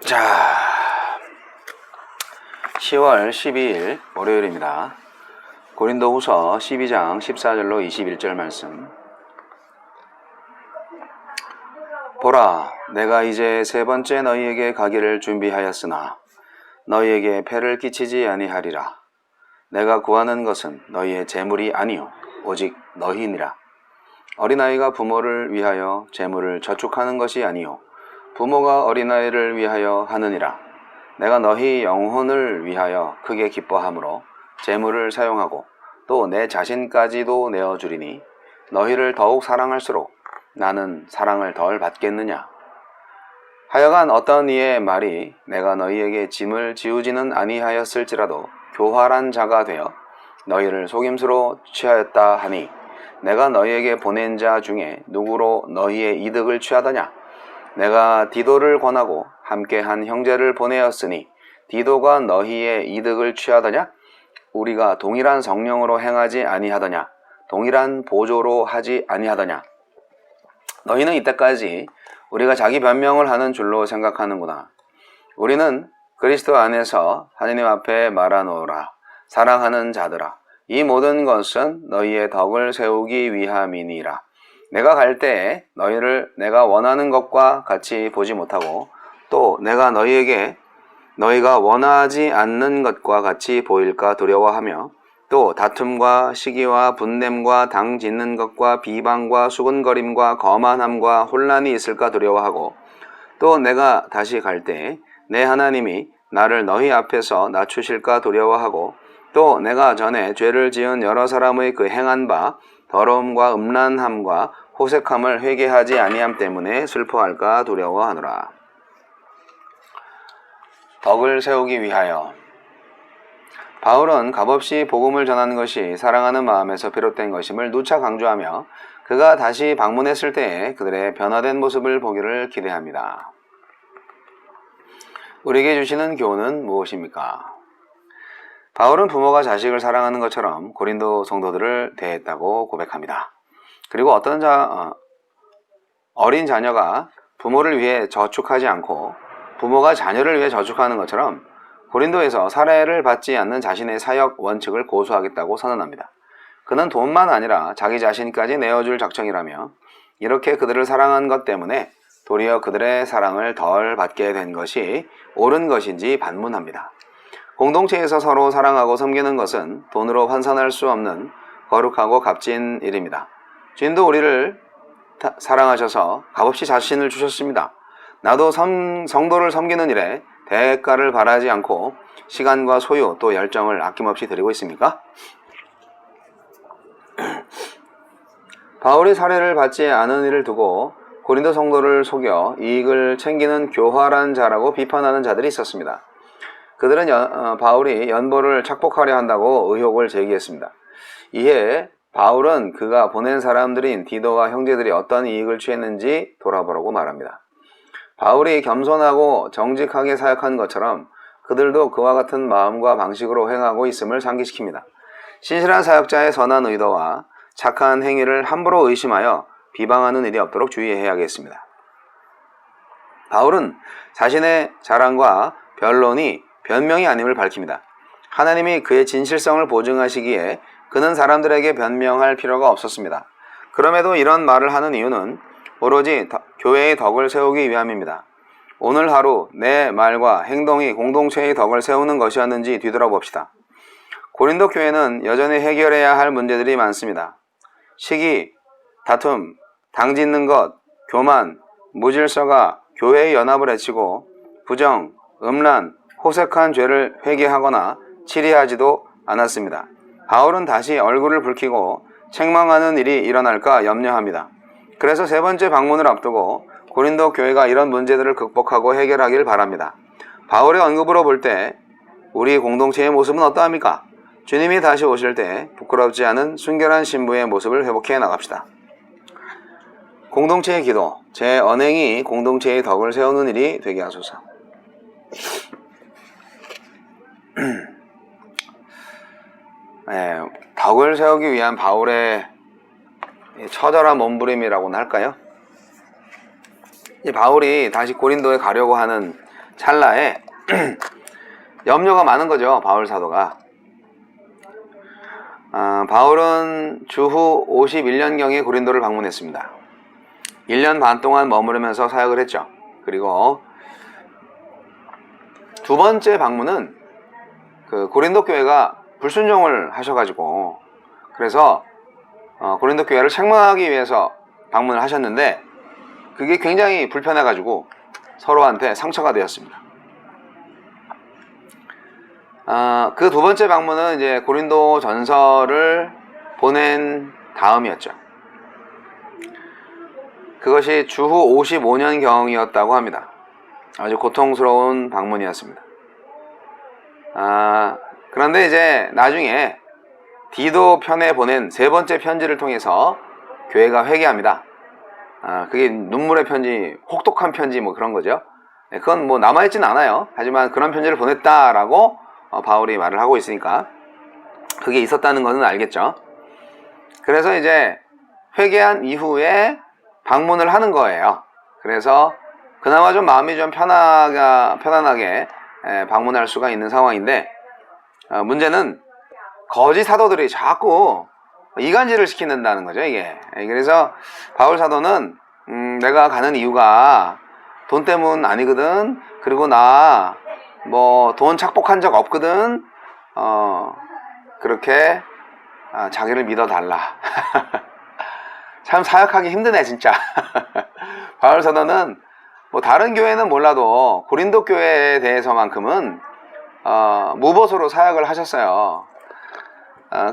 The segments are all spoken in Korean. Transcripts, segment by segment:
자, 10월 12일 월요일입니다. 고린도후서 12장 14절로 21절 말씀. 보라, 내가 이제 세 번째 너희에게 가기를 준비하였으나 너희에게 폐를 끼치지 아니하리라. 내가 구하는 것은 너희의 재물이 아니요 오직 너희니라. 어린아이가 부모를 위하여 재물을 저축하는 것이 아니요 부모가 어린아이를 위하여 하느니라. 내가 너희 영혼을 위하여 크게 기뻐함으로 재물을 사용하고 또 내 자신까지도 내어주리니 너희를 더욱 사랑할수록 나는 사랑을 덜 받겠느냐. 하여간 어떤 이의 말이 내가 너희에게 짐을 지우지는 아니하였을지라도 교활한 자가 되어 너희를 속임수로 취하였다 하니 내가 너희에게 보낸 자 중에 누구로 너희의 이득을 취하더냐. 내가 디도를 권하고 함께한 형제를 보내었으니 디도가 너희의 이득을 취하더냐? 우리가 동일한 성령으로 행하지 아니하더냐? 동일한 보조로 하지 아니하더냐? 너희는 이때까지 우리가 자기 변명을 하는 줄로 생각하는구나. 우리는 그리스도 안에서 하느님 앞에 말하노라. 사랑하는 자들아, 이 모든 것은 너희의 덕을 세우기 위함이니라. 내가 갈 때에 너희를 내가 원하는 것과 같이 보지 못하고 또 내가 너희가 원하지 않는 것과 같이 보일까 두려워하며 또 다툼과 시기와 분냄과 당 짓는 것과 비방과 수군거림과 거만함과 혼란이 있을까 두려워하고 또 내가 다시 갈 때에 내 하나님이 나를 너희 앞에서 낮추실까 두려워하고 또 내가 전에 죄를 지은 여러 사람의 그 행한 바 더러움과 음란함과 호색함을 회개하지 아니함 때문에 슬퍼할까 두려워하노라. 덕을 세우기 위하여. 바울은 값없이 복음을 전하는 것이 사랑하는 마음에서 비롯된 것임을 누차 강조하며 그가 다시 방문했을 때에 그들의 변화된 모습을 보기를 기대합니다. 우리에게 주시는 교훈은 무엇입니까? 바울은 부모가 자식을 사랑하는 것처럼 고린도 성도들을 대했다고 고백합니다. 그리고 어린 자녀가 부모를 위해 저축하지 않고 부모가 자녀를 위해 저축하는 것처럼 고린도에서 살해를 받지 않는 자신의 사역 원칙을 고수하겠다고 선언합니다. 그는 돈만 아니라 자기 자신까지 내어줄 작정이라며 이렇게 그들을 사랑한 것 때문에 도리어 그들의 사랑을 덜 받게 된 것이 옳은 것인지 반문합니다. 공동체에서 서로 사랑하고 섬기는 것은 돈으로 환산할 수 없는 거룩하고 값진 일입니다. 주님도 우리를 사랑하셔서 값없이 자신을 주셨습니다. 나도 성도를 섬기는 일에 대가를 바라지 않고 시간과 소유 또 열정을 아낌없이 드리고 있습니까? 바울이 살해를 받지 않은 일을 두고 고린도 성도를 속여 이익을 챙기는 교활한 자라고 비판하는 자들이 있었습니다. 그들은 바울이 연보를 착복하려 한다고 의혹을 제기했습니다. 이에 바울은 그가 보낸 사람들인 디도와 형제들이 어떤 이익을 취했는지 돌아보라고 말합니다. 바울이 겸손하고 정직하게 사역한 것처럼 그들도 그와 같은 마음과 방식으로 행하고 있음을 상기시킵니다. 신실한 사역자의 선한 의도와 착한 행위를 함부로 의심하여 비방하는 일이 없도록 주의해야겠습니다. 바울은 자신의 자랑과 변론이 변명이 아님을 밝힙니다. 하나님이 그의 진실성을 보증하시기에 그는 사람들에게 변명할 필요가 없었습니다. 그럼에도 이런 말을 하는 이유는 오로지 교회의 덕을 세우기 위함입니다. 오늘 하루 내 말과 행동이 공동체의 덕을 세우는 것이었는지 뒤돌아봅시다. 고린도 교회는 여전히 해결해야 할 문제들이 많습니다. 시기, 다툼, 당 짓는 것, 교만, 무질서가 교회의 연합을 해치고 부정, 음란, 호색한 죄를 회개하거나 치리하지도 않았습니다. 바울은 다시 얼굴을 붉히고 책망하는 일이 일어날까 염려합니다. 그래서 세 번째 방문을 앞두고 고린도 교회가 이런 문제들을 극복하고 해결하길 바랍니다. 바울의 언급으로 볼 때 우리 공동체의 모습은 어떠합니까? 주님이 다시 오실 때 부끄럽지 않은 순결한 신부의 모습을 회복해 나갑시다. 공동체의 기도, 제 언행이 공동체의 덕을 세우는 일이 되게 하소서. 덕을 세우기 위한 바울의 처절한 몸부림이라고는 할까요? 이 바울이 다시 고린도에 가려고 하는 찰나에 염려가 많은 거죠. 바울 사도가. 바울은 주후 51년경에 고린도를 방문했습니다. 1년 반 동안 머무르면서 사역을 했죠. 그리고 두 번째 방문은 그 고린도 교회가 불순종을 하셔가지고, 그래서 고린도 교회를 책망하기 위해서 방문을 하셨는데, 그게 굉장히 불편해가지고 서로한테 상처가 되었습니다. 그 두 번째 방문은 이제 고린도 전서를 보낸 다음이었죠. 그것이 주후 55년경이었다고 합니다. 아주 고통스러운 방문이었습니다. 그런데 이제 나중에 디도 편에 보낸 세 번째 편지를 통해서 교회가 회개합니다. 그게 눈물의 편지, 혹독한 편지 뭐 그런 거죠. 그건 뭐 남아있진 않아요. 하지만 그런 편지를 보냈다라고 바울이 말을 하고 있으니까 그게 있었다는 것은 알겠죠. 그래서 이제 회개한 이후에 방문을 하는 거예요. 그래서 그나마 좀 마음이 좀 편안하게 방문할 수가 있는 상황인데, 문제는 거짓 사도들이 자꾸 이간질을 시킨다는 거죠, 이게. 그래서 바울 사도는 내가 가는 이유가 돈 때문 아니거든. 그리고 나 뭐 돈 착복한 적 없거든. 그렇게 자기를 믿어달라. 참 사역하기 힘드네 진짜. 바울 사도는 뭐 다른 교회는 몰라도 고린도 교회에 대해서만큼은 무보수로 사역을 하셨어요.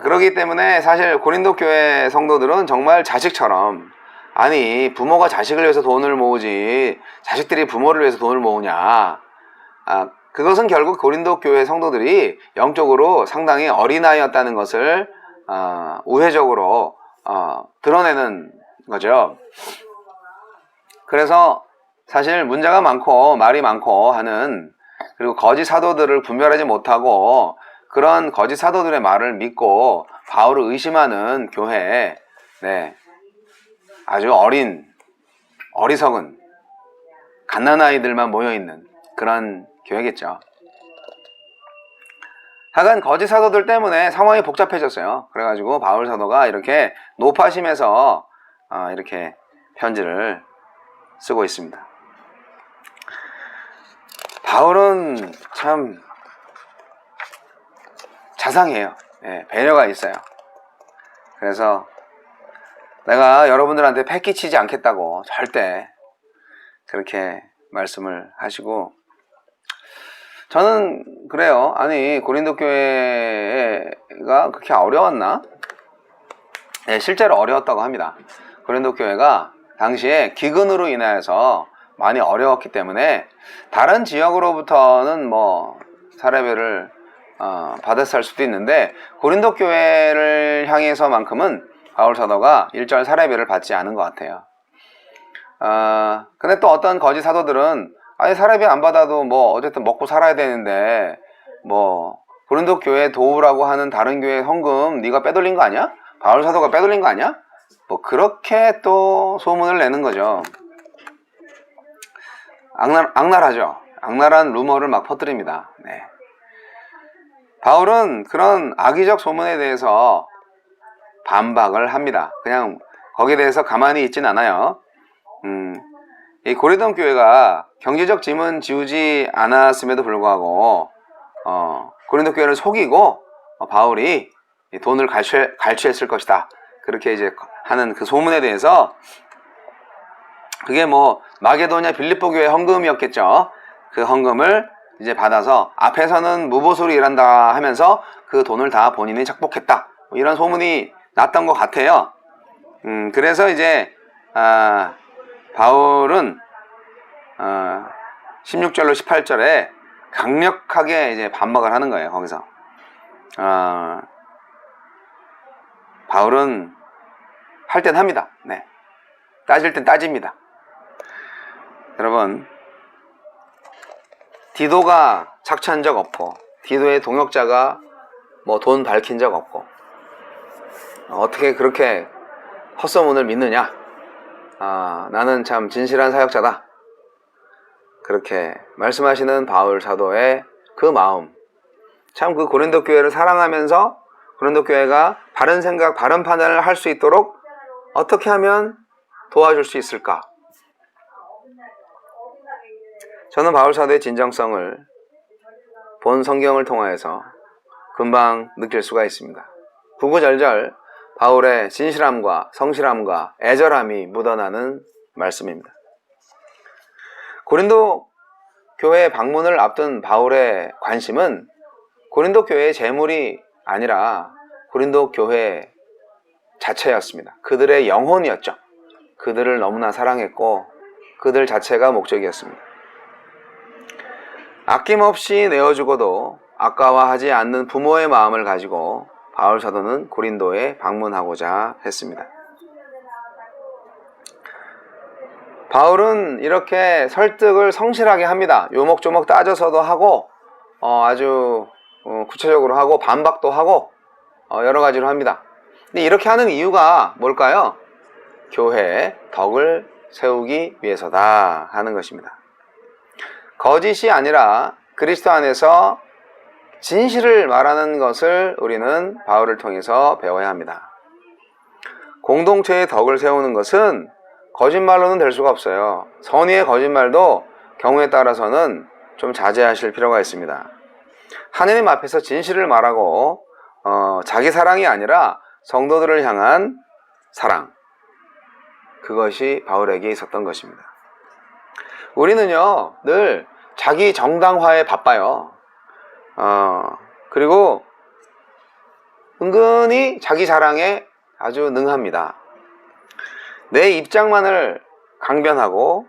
그렇기 때문에 사실 고린도 교회 성도들은 정말 자식처럼, 아니 부모가 자식을 위해서 돈을 모으지 자식들이 부모를 위해서 돈을 모으냐, 그것은 결국 고린도 교회 성도들이 영적으로 상당히 어린아이였다는 것을 우회적으로 드러내는 거죠. 그래서 사실 문제가 많고 말이 많고 하는, 그리고 거짓 사도들을 분별하지 못하고 그런 거짓 사도들의 말을 믿고 바울을 의심하는 교회에 아주 어리석은 갓난아이들만 모여있는 그런 교회겠죠. 하여간 거짓 사도들 때문에 상황이 복잡해졌어요. 그래가지고 바울 사도가 이렇게 노파심에서 이렇게 편지를 쓰고 있습니다. 바울은 참 자상해요. 배려가 있어요. 그래서 내가 여러분들한테 패 끼치지 않겠다고 절대 그렇게 말씀을 하시고, 저는 그래요. 아니 고린도 교회가 그렇게 어려웠나? 실제로 어려웠다고 합니다. 고린도 교회가 당시에 기근으로 인하여서 많이 어려웠기 때문에 다른 지역으로부터는 뭐 사례배를 받았을 수도 있는데, 고린도 교회를 향해서만큼은 바울 사도가 일절 사례배를 받지 않은 것 같아요. 근데 또 어떤 거짓 사도들은 아니 사례비 안 받아도 뭐 어쨌든 먹고 살아야 되는데 뭐 고린도 교회 도우라고 하는 다른 교회 헌금 네가 빼돌린 거 아니야? 바울 사도가 빼돌린 거 아니야? 뭐 그렇게 또 소문을 내는 거죠. 악랄하죠. 악랄한 루머를 막 퍼뜨립니다. 바울은 그런 악의적 소문에 대해서 반박을 합니다. 그냥 거기에 대해서 가만히 있진 않아요. 이 고린도 교회가 경제적 짐은 지우지 않았음에도 불구하고 고린도 교회를 속이고 바울이 돈을 갈취했을 것이다. 그렇게 이제 하는 그 소문에 대해서, 그게 뭐 마게도냐 빌립보 교회 헌금이었겠죠. 그 헌금을 이제 받아서 앞에서는 무보수로 일한다 하면서 그 돈을 다 본인이 착복했다. 뭐 이런 소문이 났던 것 같아요. 그래서 이제 바울은 16절로 18절에 강력하게 이제 반박을 하는 거예요. 거기서 바울은 할 땐 합니다. 따질 땐 따집니다. 여러분, 디도가 착취한 적 없고 디도의 동역자가 뭐 돈 밝힌 적 없고 어떻게 그렇게 헛소문을 믿느냐? 나는 참 진실한 사역자다. 그렇게 말씀하시는 바울 사도의 그 마음, 참 그 고린도 교회를 사랑하면서 고린도 교회가 바른 생각, 바른 판단을 할 수 있도록 어떻게 하면 도와줄 수 있을까? 저는 바울 사도의 진정성을 본 성경을 통하여서 금방 느낄 수가 있습니다. 구구절절 바울의 진실함과 성실함과 애절함이 묻어나는 말씀입니다. 고린도 교회 방문을 앞둔 바울의 관심은 고린도 교회의 재물이 아니라 고린도 교회 자체였습니다. 그들의 영혼이었죠. 그들을 너무나 사랑했고 그들 자체가 목적이었습니다. 아낌없이 내어주고도 아까워하지 않는 부모의 마음을 가지고 바울 사도는 고린도에 방문하고자 했습니다. 바울은 이렇게 설득을 성실하게 합니다. 요목조목 따져서도 하고 아주 구체적으로 하고 반박도 하고 여러 가지로 합니다. 근데 이렇게 하는 이유가 뭘까요? 교회의 덕을 세우기 위해서다 하는 것입니다. 거짓이 아니라 그리스도 안에서 진실을 말하는 것을 우리는 바울을 통해서 배워야 합니다. 공동체의 덕을 세우는 것은 거짓말로는 될 수가 없어요. 선의의 거짓말도 경우에 따라서는 좀 자제하실 필요가 있습니다. 하느님 앞에서 진실을 말하고 자기 사랑이 아니라 성도들을 향한 사랑, 그것이 바울에게 있었던 것입니다. 우리는요 늘 자기 정당화에 바빠요. 그리고 은근히 자기 자랑에 아주 능합니다. 내 입장만을 강변하고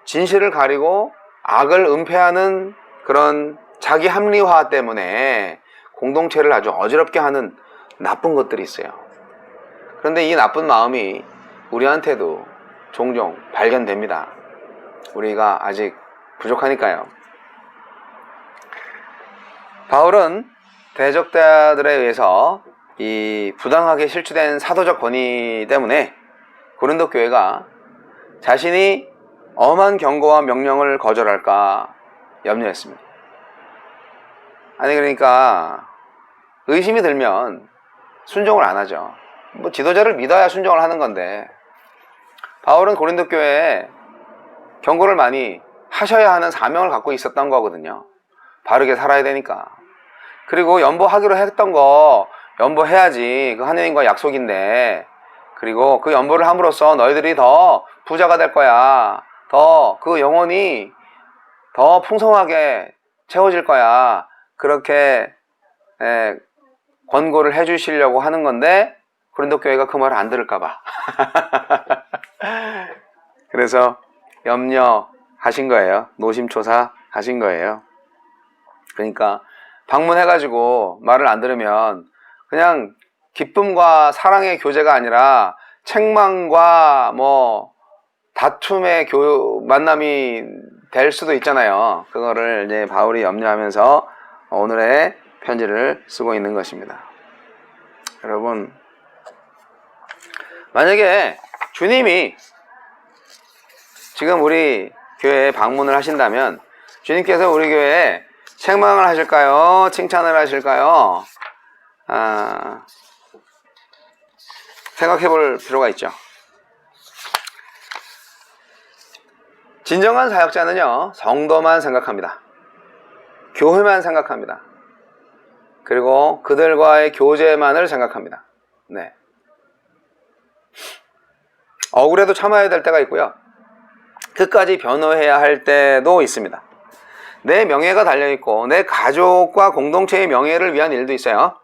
진실을 가리고 악을 은폐하는 그런 자기 합리화 때문에 공동체를 아주 어지럽게 하는 나쁜 것들이 있어요. 그런데 이 나쁜 마음이 우리한테도 종종 발견됩니다. 우리가 아직 부족하니까요. 바울은 대적자들에 의해서 이 부당하게 실추된 사도적 권위 때문에 고린도 교회가 자신이 엄한 경고와 명령을 거절할까 염려했습니다. 아니 그러니까 의심이 들면 순종을 안 하죠. 뭐 지도자를 믿어야 순종을 하는 건데 바울은 고린도 교회에 경고를 많이 하셔야 하는 사명을 갖고 있었던 거거든요. 바르게 살아야 되니까. 그리고 연보하기로 했던 거 연보해야지. 그 하느님과 약속인데. 그리고 그 연보를 함으로써 너희들이 더 부자가 될 거야. 더 그 영혼이 더 풍성하게 채워질 거야. 그렇게 권고를 해주시려고 하는 건데 고린도 교회가 그 말을 안 들을까 봐. 그래서 염려하신 거예요. 노심초사 하신 거예요. 그러니까 방문해가지고 말을 안 들으면 그냥 기쁨과 사랑의 교제가 아니라 책망과 뭐 다툼의 만남이 될 수도 있잖아요. 그거를 이제 바울이 염려하면서 오늘의 편지를 쓰고 있는 것입니다. 여러분, 만약에 주님이 지금 우리 교회에 방문을 하신다면 주님께서 우리 교회에 책망을 하실까요? 칭찬을 하실까요? 생각해 볼 필요가 있죠. 진정한 사역자는요, 성도만 생각합니다. 교회만 생각합니다. 그리고 그들과의 교제만을 생각합니다. 네. 억울해도 참아야 될 때가 있고요. 끝까지 변호해야 할 때도 있습니다. 내 명예가 달려있고 내 가족과 공동체의 명예를 위한 일도 있어요.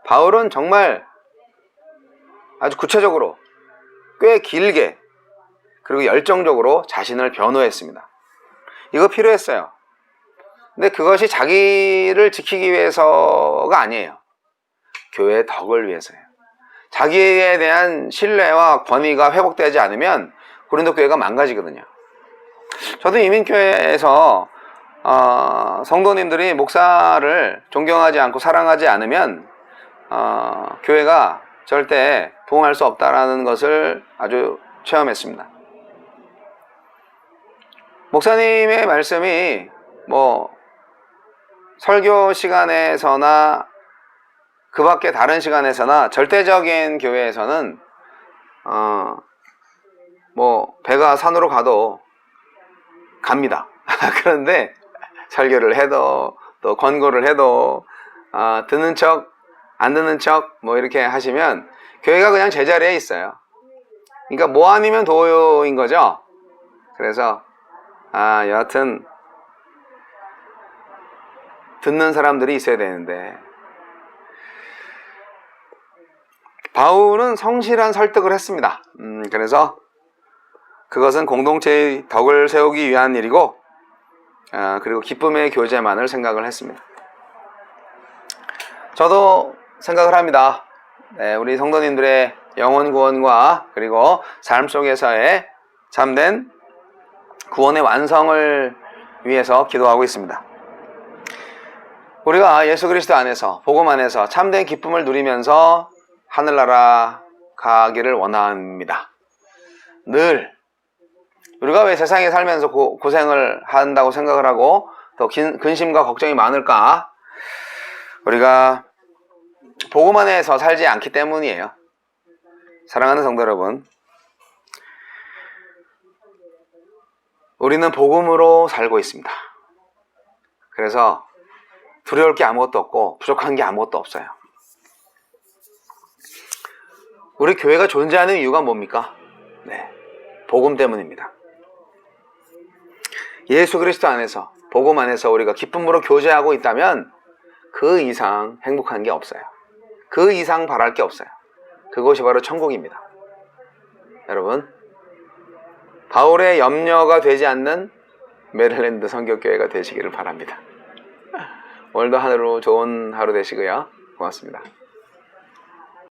바울은 정말 아주 구체적으로 꽤 길게 그리고 열정적으로 자신을 변호했습니다. 이거 필요했어요. 근데 그것이 자기를 지키기 위해서가 아니에요. 교회의 덕을 위해서예요. 자기에 대한 신뢰와 권위가 회복되지 않으면 고린도 교회가 망가지거든요. 저도 이민교회에서 성도님들이 목사를 존경하지 않고 사랑하지 않으면 교회가 절대 부흥할 수 없다라는 것을 아주 체험했습니다. 목사님의 말씀이 뭐 설교 시간에서나 그 밖에 다른 시간에서나 절대적인 교회에서는 뭐 배가 산으로 가도 갑니다. 그런데 설교를 해도 또 권고를 해도 듣는 척 안 듣는 척 뭐 이렇게 하시면 교회가 그냥 제자리에 있어요. 그러니까 뭐 아니면 도요인 거죠. 그래서 여하튼 듣는 사람들이 있어야 되는데, 바울은 성실한 설득을 했습니다. 그래서 그것은 공동체의 덕을 세우기 위한 일이고, 그리고 기쁨의 교제만을 생각을 했습니다. 저도 생각을 합니다. 네, 우리 성도님들의 영혼 구원과 그리고 삶 속에서의 참된 구원의 완성을 위해서 기도하고 있습니다. 우리가 예수 그리스도 안에서, 복음 안에서 참된 기쁨을 누리면서 하늘나라 가기를 원합니다. 늘 우리가 왜 세상에 살면서 고생을 한다고 생각을 하고 더 근심과 걱정이 많을까? 우리가 복음 안에서 살지 않기 때문이에요. 사랑하는 성도 여러분, 우리는 복음으로 살고 있습니다. 그래서 두려울 게 아무것도 없고 부족한 게 아무것도 없어요. 우리 교회가 존재하는 이유가 뭡니까? 네, 복음 때문입니다. 예수 그리스도 안에서, 복음 안에서 우리가 기쁨으로 교제하고 있다면 그 이상 행복한 게 없어요. 그 이상 바랄 게 없어요. 그것이 바로 천국입니다. 여러분, 바울의 염려가 되지 않는 메릴랜드 선교교회가 되시기를 바랍니다. 오늘도 하루 좋은 하루 되시고요. 고맙습니다.